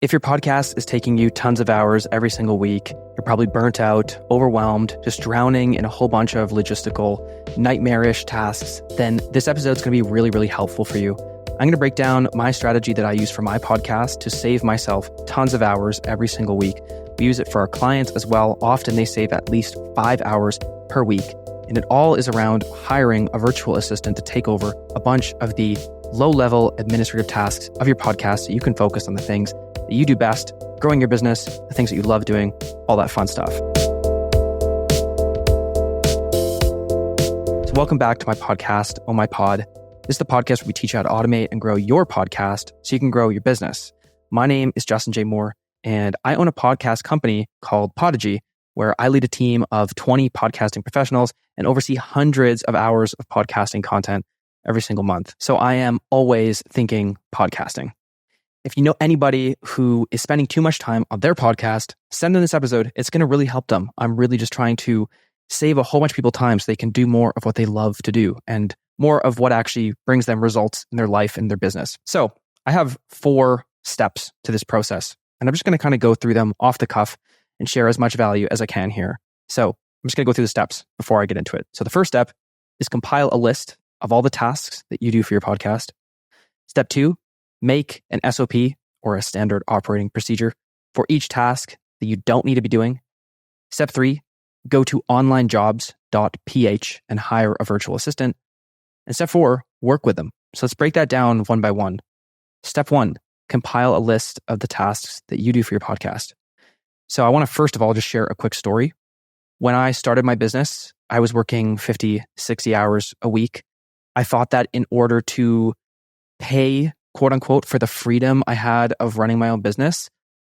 If your podcast is taking you tons of hours every single week, you're probably burnt out, overwhelmed, just drowning in a whole bunch of logistical, nightmarish tasks, then this episode is going to be really, really helpful for you. I'm going to break down my strategy that I use for my podcast to save myself tons of hours every single week. We use it for our clients as well. Often they save at least 5 hours per week. And it all is around hiring a virtual assistant to take over a bunch of the low-level administrative tasks of your podcast so you can focus on the things that you do best, growing your business, the things that you love doing, all that fun stuff. So welcome back to my podcast, Oh My Pod. This is the podcast where we teach you how to automate and grow your podcast so you can grow your business. My name is Justin J. Moore, and I own a podcast company called Podigy, where I lead a team of 20 podcasting professionals and oversee hundreds of hours of podcasting content every single month. So I am always thinking podcasting. If you know anybody who is spending too much time on their podcast, send them this episode. It's going to really help them. I'm really just trying to save a whole bunch of people time so they can do more of what they love to do and more of what actually brings them results in their life and their business. So I have 4 steps to this process, and I'm just going to kind of go through them off the cuff and share as much value as I can here. So I'm just going to go through the steps before I get into it. So the first step is compile a list of all the tasks that you do for your podcast. Step 2, make an SOP or a standard operating procedure for each task that you don't need to be doing. Step 3, go to onlinejobs.ph and hire a virtual assistant. And step 4, work with them. So let's break that down one by one. Step 1, compile a list of the tasks that you do for your podcast. So I want to first of all just share a quick story. When I started my business, I was working 50, 60 hours a week. I thought that in order to pay, quote unquote, for the freedom I had of running my own business,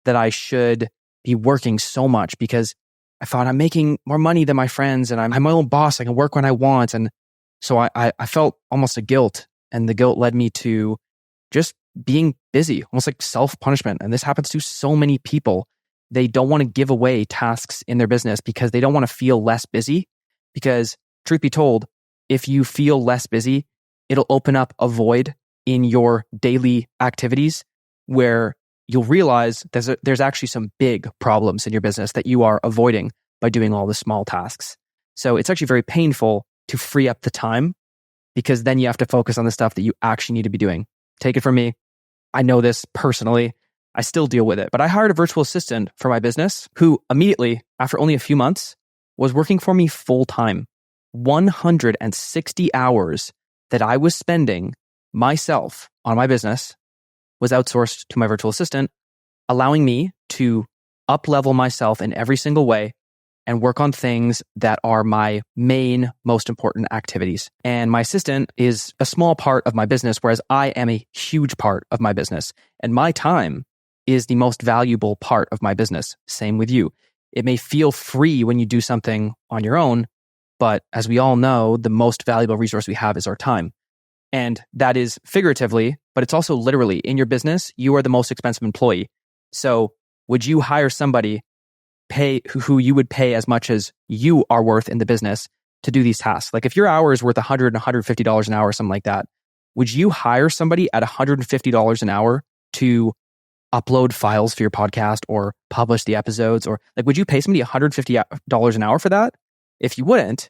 that I should be working so much because I thought I'm making more money than my friends and I'm my own boss. I can work when I want. And so I felt almost a guilt, and the guilt led me to just being busy, almost like self-punishment. And this happens to so many people. They don't want to give away tasks in their business because they don't want to feel less busy. Because truth be told, if you feel less busy, it'll open up a void in your daily activities where you'll realize there's actually some big problems in your business that you are avoiding by doing all the small tasks. So it's actually very painful to free up the time because then you have to focus on the stuff that you actually need to be doing. Take it from me. I know this personally. I still deal with it, but I hired a virtual assistant for my business who immediately, after only a few months, was working for me full time. 160 hours that I was spending myself on my business was outsourced to my virtual assistant, allowing me to up-level myself in every single way and work on things that are my main, most important activities. And my assistant is a small part of my business, whereas I am a huge part of my business. And my time is the most valuable part of my business. Same with you. It may feel free when you do something on your own, but as we all know, the most valuable resource we have is our time. And that is figuratively, but it's also literally. In your business, you are the most expensive employee. So would you hire somebody who you would pay as much as you are worth in the business to do these tasks? Like if your hour is worth $100 and $150 an hour or something like that, would you hire somebody at $150 an hour to upload files for your podcast or publish the episodes? Or like, would you pay somebody $150 an hour for that? If you wouldn't,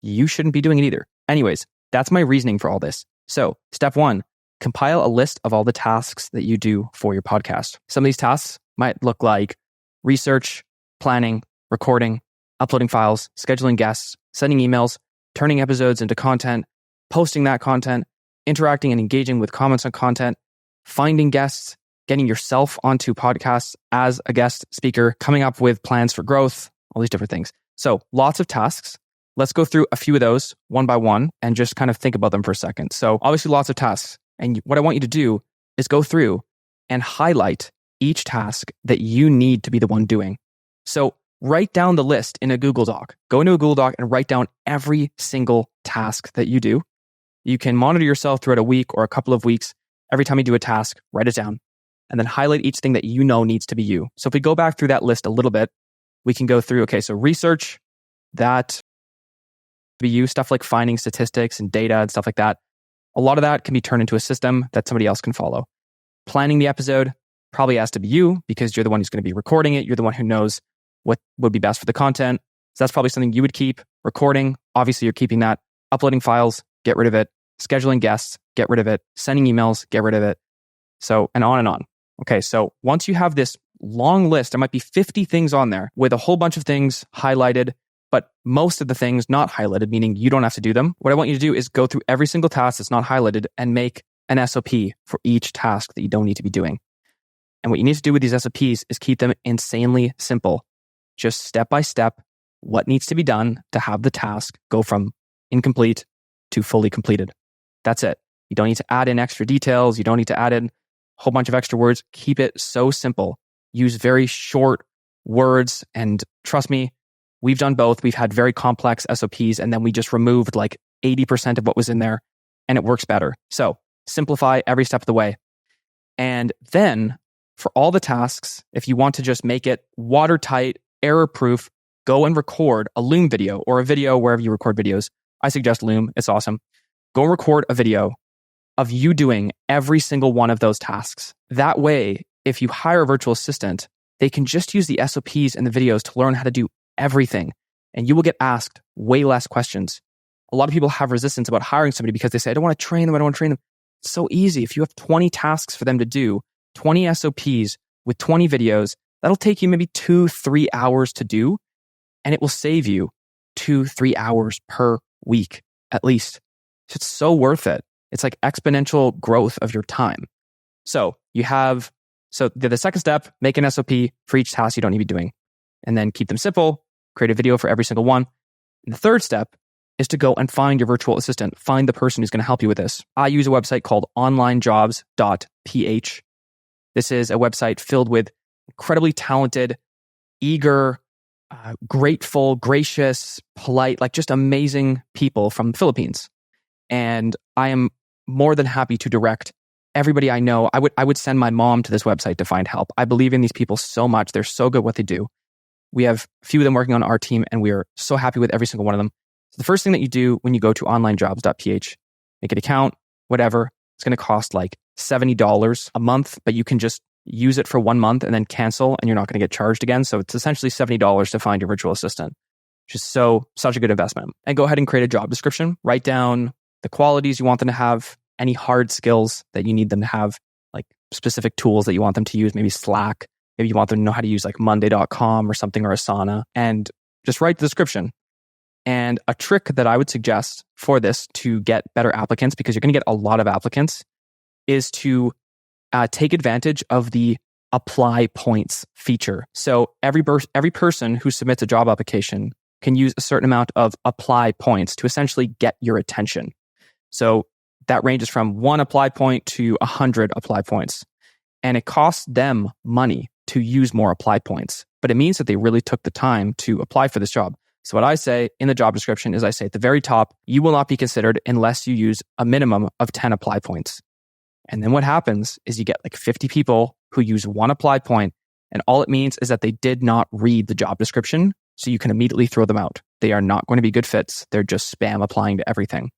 you shouldn't be doing it either. Anyways, that's my reasoning for all this. So step 1, compile a list of all the tasks that you do for your podcast. Some of these tasks might look like research, planning, recording, uploading files, scheduling guests, sending emails, turning episodes into content, posting that content, interacting and engaging with comments on content, finding guests, getting yourself onto podcasts as a guest speaker, coming up with plans for growth, all these different things. So lots of tasks. Let's go through a few of those one by one and just kind of think about them for a second. So obviously lots of tasks. And what I want you to do is go through and highlight each task that you need to be the one doing. So write down the list in a Google Doc. Go into a Google Doc and write down every single task that you do. You can monitor yourself throughout a week or a couple of weeks. Every time you do a task, write it down and then highlight each thing that you know needs to be you. So if we go back through that list a little bit, we can go through, okay, so research, that be you, stuff like finding statistics and data and stuff like that. A lot of that can be turned into a system that somebody else can follow. Planning the episode, probably has to be you because you're the one who's going to be recording it. You're the one who knows what would be best for the content. So that's probably something you would keep. Recording, obviously you're keeping that. Uploading files, get rid of it. Scheduling guests, get rid of it. Sending emails, get rid of it. So, and on and on. Okay, so once you have this long list, there might be 50 things on there with a whole bunch of things highlighted, but most of the things not highlighted, meaning you don't have to do them. What I want you to do is go through every single task that's not highlighted and make an SOP for each task that you don't need to be doing. And what you need to do with these SOPs is keep them insanely simple. Just step by step, what needs to be done to have the task go from incomplete to fully completed. That's it. You don't need to add in extra details. You don't need to add in a whole bunch of extra words. Keep it so simple. Use very short words. And trust me, we've done both. We've had very complex SOPs, and then we just removed like 80% of what was in there, and it works better. So simplify every step of the way. And then for all the tasks, if you want to just make it watertight, error-proof, go and record a Loom video or a video wherever you record videos. I suggest Loom. It's awesome. Go and record a video of you doing every single one of those tasks. That way, if you hire a virtual assistant, they can just use the SOPs and the videos to learn how to do everything. And you will get asked way less questions. A lot of people have resistance about hiring somebody because they say, I don't want to train them. It's so easy. If you have 20 tasks for them to do, 20 SOPs with 20 videos, that'll take you maybe 2-3 hours to do. And it will save you 2-3 hours per week, at least. So it's so worth it. It's like exponential growth of your time. So the second step, make an SOP for each task you don't need to be doing. And then keep them simple, create a video for every single one. And the third step is to go and find your virtual assistant. Find the person who's going to help you with this. I use a website called onlinejobs.ph. This is a website filled with incredibly talented, eager, grateful, gracious, polite, like just amazing people from the Philippines. And I am more than happy to direct everybody I know. I would send my mom to this website to find help. I believe in these people so much. They're so good at what they do. We have a few of them working on our team, and we are so happy with every single one of them. So the first thing that you do when you go to onlinejobs.ph, make an account, whatever. It's going to cost like $70 a month, but you can just use it for 1 month and then cancel, and you're not going to get charged again. So it's essentially $70 to find your virtual assistant, which is such a good investment. And go ahead and create a job description. Write down the qualities you want them to have, any hard skills that you need them to have, like specific tools that you want them to use, maybe Slack. Maybe you want them to know how to use like Monday.com or something, or Asana, and just write the description. And a trick that I would suggest for this to get better applicants, because you're going to get a lot of applicants, is to take advantage of the apply points feature. So every person who submits a job application can use a certain amount of apply points to essentially get your attention. So that ranges from 1 apply point to 100 apply points. And it costs them money to use more apply points, but it means that they really took the time to apply for this job. So what I say in the job description is I say at the very top, you will not be considered unless you use a minimum of 10 apply points. And then what happens is you get like 50 people who use 1 apply point, and all it means is that they did not read the job description, so you can immediately throw them out. They are not going to be good fits. They're just spam applying to everything.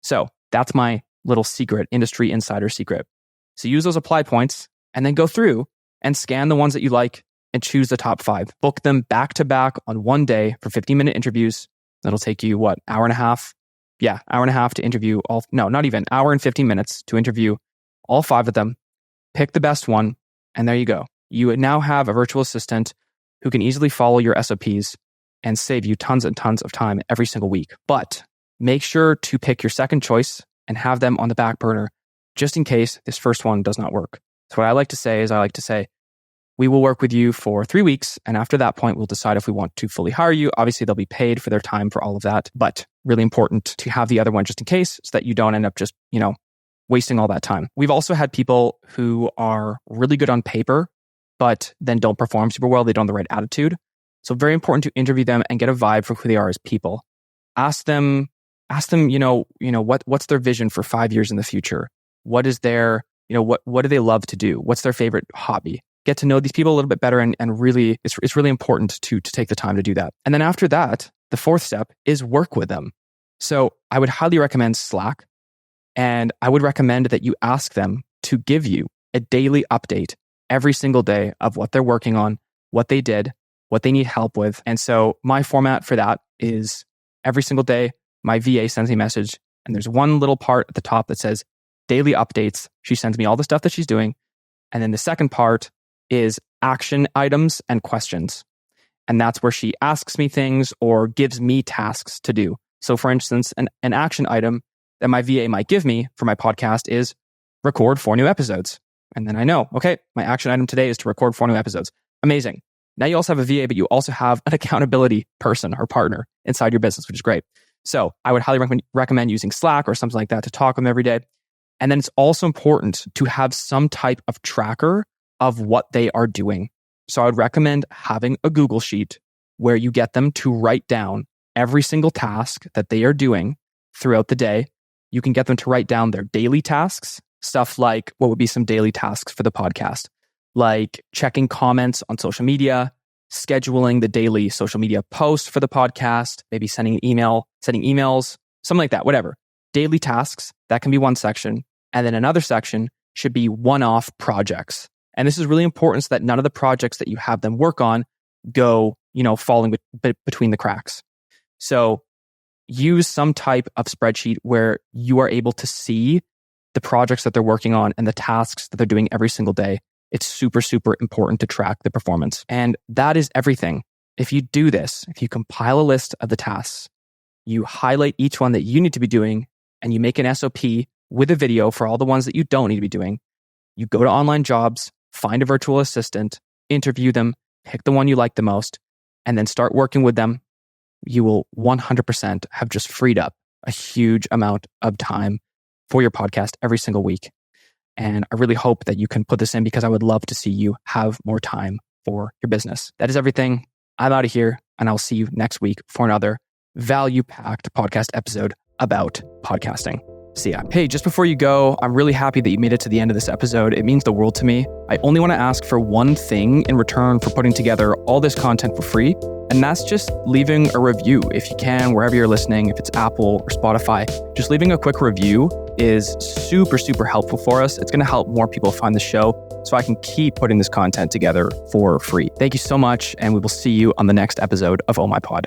So that's my little secret, industry insider secret. So use those apply points and then go through and scan the ones that you like and choose the top 5. Book them back to back on one day for 15-minute interviews. That'll take you, hour and a half? Yeah, hour and a half to interview not even, hour and 15 minutes to interview all 5 of them. Pick the best one, and there you go. You now have a virtual assistant who can easily follow your SOPs and save you tons and tons of time every single week. But make sure to pick your second choice and have them on the back burner just in case this first one does not work. So what I like to say, we will work with you for 3 weeks. And after that point, we'll decide if we want to fully hire you. Obviously, they'll be paid for their time for all of that, but really important to have the other one just in case so that you don't end up just, wasting all that time. We've also had people who are really good on paper, but then don't perform super well. They don't have the right attitude. So very important to interview them and get a vibe for who they are as people. Ask them, what's their vision for 5 years in the future? What is their, what do they love to do? What's their favorite hobby? Get to know these people a little bit better, and really, it's really important to take the time to do that. And then after that, the 4th step is work with them. So I would highly recommend Slack, and I would recommend that you ask them to give you a daily update every single day of what they're working on, what they did, what they need help with. And so my format for that is every single day, my VA sends me a message and there's one little part at the top that says daily updates. She sends me all the stuff that she's doing. And then the second part is action items and questions. And that's where she asks me things or gives me tasks to do. So for instance, an action item that my VA might give me for my podcast is record 4 new episodes. And then I know, okay, my action item today is to record 4 new episodes. Amazing. Now you also have a VA, but you also have an accountability person or partner inside your business, which is great. So I would highly recommend using Slack or something like that to talk with them every day. And then it's also important to have some type of tracker of what they are doing. So I would recommend having a Google Sheet where you get them to write down every single task that they are doing throughout the day. You can get them to write down their daily tasks, stuff like what would be some daily tasks for the podcast, like checking comments on social media, scheduling the daily social media post for the podcast, maybe sending emails, something like that, whatever. Daily tasks, that can be one section. And then another section should be one-off projects. And this is really important so that none of the projects that you have them work on go, falling between the cracks. So use some type of spreadsheet where you are able to see the projects that they're working on and the tasks that they're doing every single day. It's super, super important to track the performance. And that is everything. If you do this, if you compile a list of the tasks, you highlight each one that you need to be doing, and you make an SOP with a video for all the ones that you don't need to be doing, you go to Online Jobs, find a virtual assistant, interview them, pick the one you like the most, and then start working with them. You will 100% have just freed up a huge amount of time for your podcast every single week. And I really hope that you can put this in because I would love to see you have more time for your business. That is everything. I'm out of here and I'll see you next week for another value-packed podcast episode about podcasting. See ya. Hey, just before you go, I'm really happy that you made it to the end of this episode. It means the world to me. I only want to ask for one thing in return for putting together all this content for free, and that's just leaving a review if you can, wherever you're listening, if it's Apple or Spotify. Just leaving a quick review is super, super helpful for us. It's going to help more people find the show so I can keep putting this content together for free. Thank you so much, and we will see you on the next episode of Oh My Pod.